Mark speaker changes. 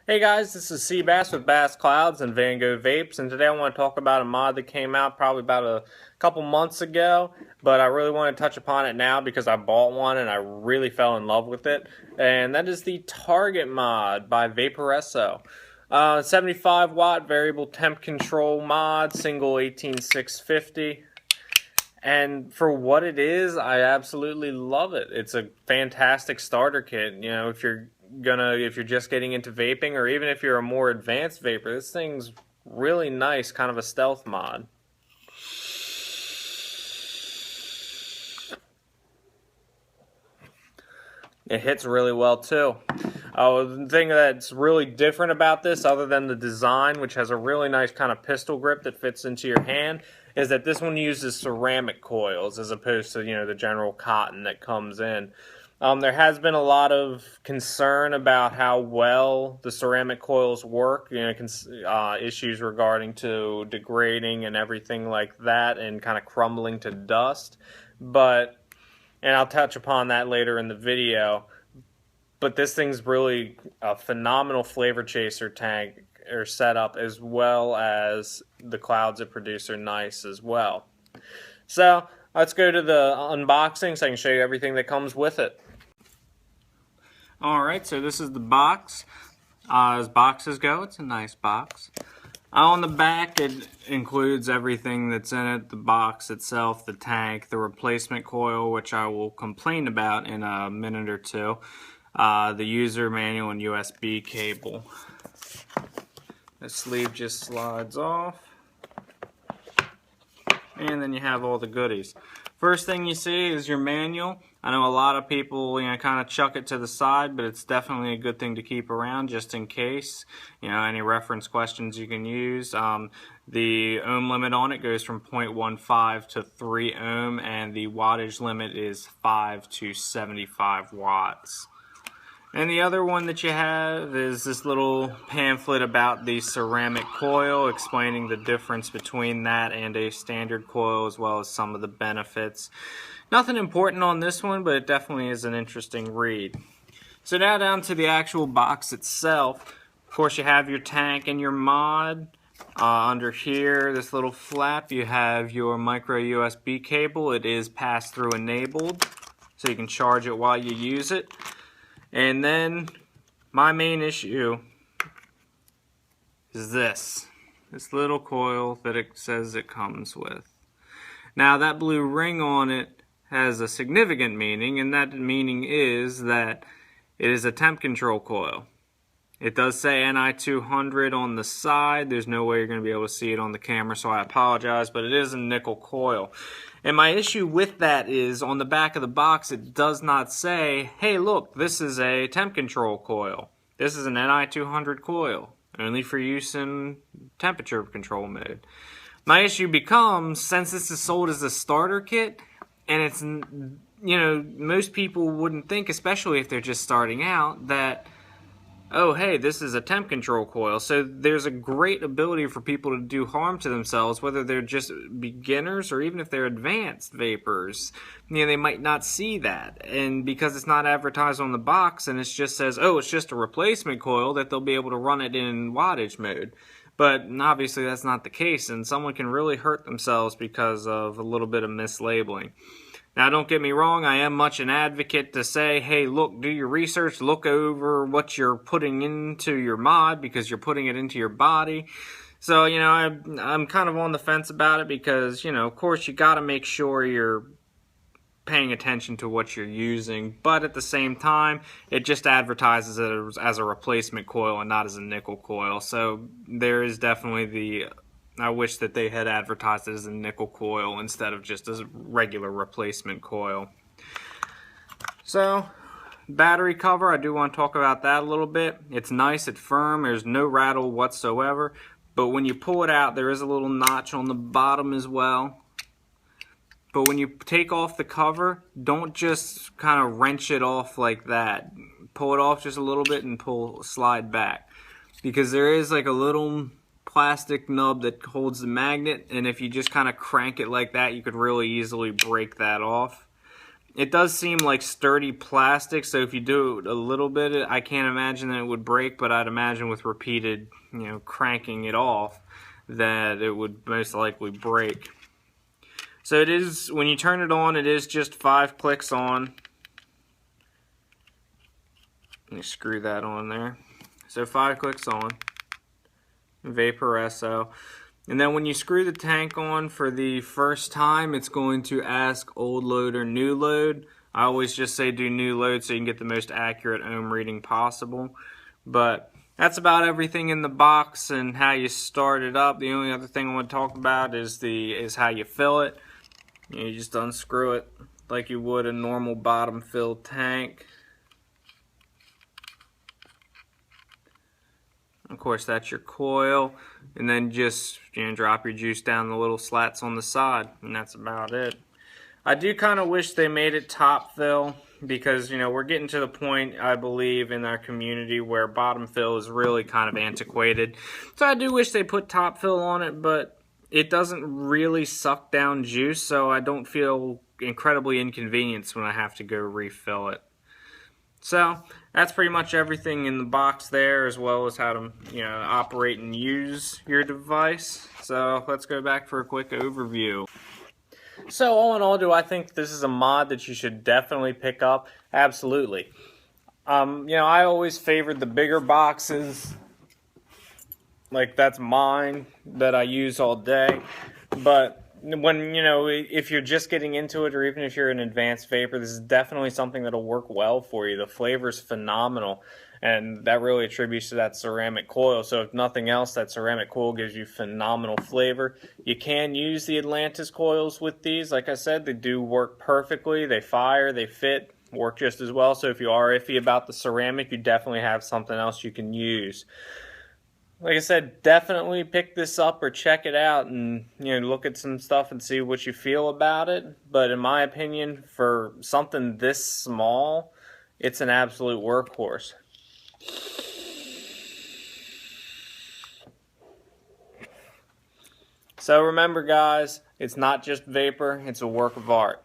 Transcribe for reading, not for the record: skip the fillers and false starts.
Speaker 1: Hey guys, this is Seabass with BassClouds and Van Gogh Vapes, and today I want to talk about a mod that came out probably about a couple months ago, but I really want to touch upon it now because I bought one and I really fell in love with it, and that is the Target mod by Vaporesso. 75 watt variable temp control mod, single 18650. And for what it is, I absolutely love it. It's a fantastic starter kit. You know, if you're just getting into vaping, or even if you're a more advanced vapor, this thing's really nice, kind of a stealth mod. It hits really well too. The thing that's really different about this, other than the design, which has a really nice kind of pistol grip that fits into your hand, is that this one uses ceramic coils as opposed to, the general cotton that comes in. There has been a lot of concern about how well the ceramic coils work, issues regarding to degrading and everything like that, and kind of crumbling to dust. And I'll touch upon that later in the video. But this thing's really a phenomenal flavor chaser tank or setup, as well as the clouds it produce are nice as well. So let's go to the unboxing so I can show you everything that comes with it. Alright, so this is the box. As boxes go, it's a nice box. On the back, it includes everything that's in it, the box itself, the tank, the replacement coil, which I will complain about in a minute or two, the user manual and USB cable. The sleeve just slides off, and then you have all the goodies. First thing you see is your manual. I know a lot of people, kind of chuck it to the side, but it's definitely a good thing to keep around just in case. Any reference questions you can use. The ohm limit on it goes from 0.15 to 3 ohm, and the wattage limit is 5 to 75 watts. And the other one that you have is this little pamphlet about the ceramic coil, explaining the difference between that and a standard coil, as well as some of the benefits. Nothing important on this one, but it definitely is an interesting read. So now down to the actual box itself. Of course, you have your tank and your mod. Under here, this little flap, you have your micro USB cable. It is pass-through enabled, so you can charge it while you use it. And then my main issue is this little coil that it says it comes with. Now that blue ring on it has a significant meaning, and that meaning is that it is a temp control coil. It does say Ni200 on the side. There's no way you're going to be able to see it on the camera, so I apologize, but it is a nickel coil. And my issue with that is on the back of the box, it does not say, hey, look, this is a temp control coil. This is an Ni200 coil, only for use in temperature control mode. My issue becomes, since this is sold as a starter kit, and it's, most people wouldn't think, especially if they're just starting out, that, oh, hey, this is a temp control coil. So there's a great ability for people to do harm to themselves, whether they're just beginners or even if they're advanced vapors. They might not see that. And because it's not advertised on the box and it just says, oh, it's just a replacement coil, that they'll be able to run it in wattage mode. But obviously that's not the case, and someone can really hurt themselves because of a little bit of mislabeling. Now, don't get me wrong, I am much an advocate to say, hey, look, do your research, look over what you're putting into your mod, because you're putting it into your body. So, I'm kind of on the fence about it because, of course, you got to make sure you're paying attention to what you're using, but at the same time, it just advertises it as a replacement coil and not as a nickel coil. So there is definitely I wish that they had advertised it as a nickel coil instead of just as a regular replacement coil. So, battery cover, I do want to talk about that a little bit. It's nice, it's firm, there's no rattle whatsoever, but when you pull it out, there is a little notch on the bottom as well. But when you take off the cover, don't just kind of wrench it off like that. Pull it off just a little bit and slide back. Because there is like a little plastic nub that holds the magnet, and if you just kind of crank it like that, you could really easily break that off. It does seem like sturdy plastic, so if you do it a little bit, I can't imagine that it would break, but I'd imagine with repeated, cranking it off, that it would most likely break. So it is, when you turn it on, it is just 5 clicks on. Let me screw that on there. So 5 clicks on. Vaporesso. And then when you screw the tank on for the first time, it's going to ask old load or new load. I always just say do new load so you can get the most accurate ohm reading possible. But that's about everything in the box and how you start it up. The only other thing I want to talk about is how you fill it. You just unscrew it like you would a normal bottom filled tank. Of course, that's your coil, and then just drop your juice down the little slats on the side, and that's about it. I do kind of wish they made it top fill, because we're getting to the point, I believe, in our community where bottom fill is really kind of antiquated. So I do wish they put top fill on it, but it doesn't really suck down juice, so I don't feel incredibly inconvenienced when I have to go refill it. So that's pretty much everything in the box there, as well as how to operate and use your device. So let's go back for a quick overview. So all in all, do I think this is a mod that you should definitely pick up? Absolutely. I always favored the bigger boxes. Like, that's mine that I use all day. But when, if you're just getting into it, or even if you're an advanced vapor, this is definitely something that'll work well for you. The flavor's phenomenal, and that really attributes to that ceramic coil. So if nothing else, that ceramic coil gives you phenomenal flavor. You can use the Atlantis coils with these. Like I said, they do work perfectly. They fire, they fit, work just as well. So if you are iffy about the ceramic, you definitely have something else you can use. Like I said, definitely pick this up or check it out and look at some stuff and see what you feel about it. But in my opinion, for something this small, it's an absolute workhorse. So remember, guys, it's not just vapor, it's a work of art.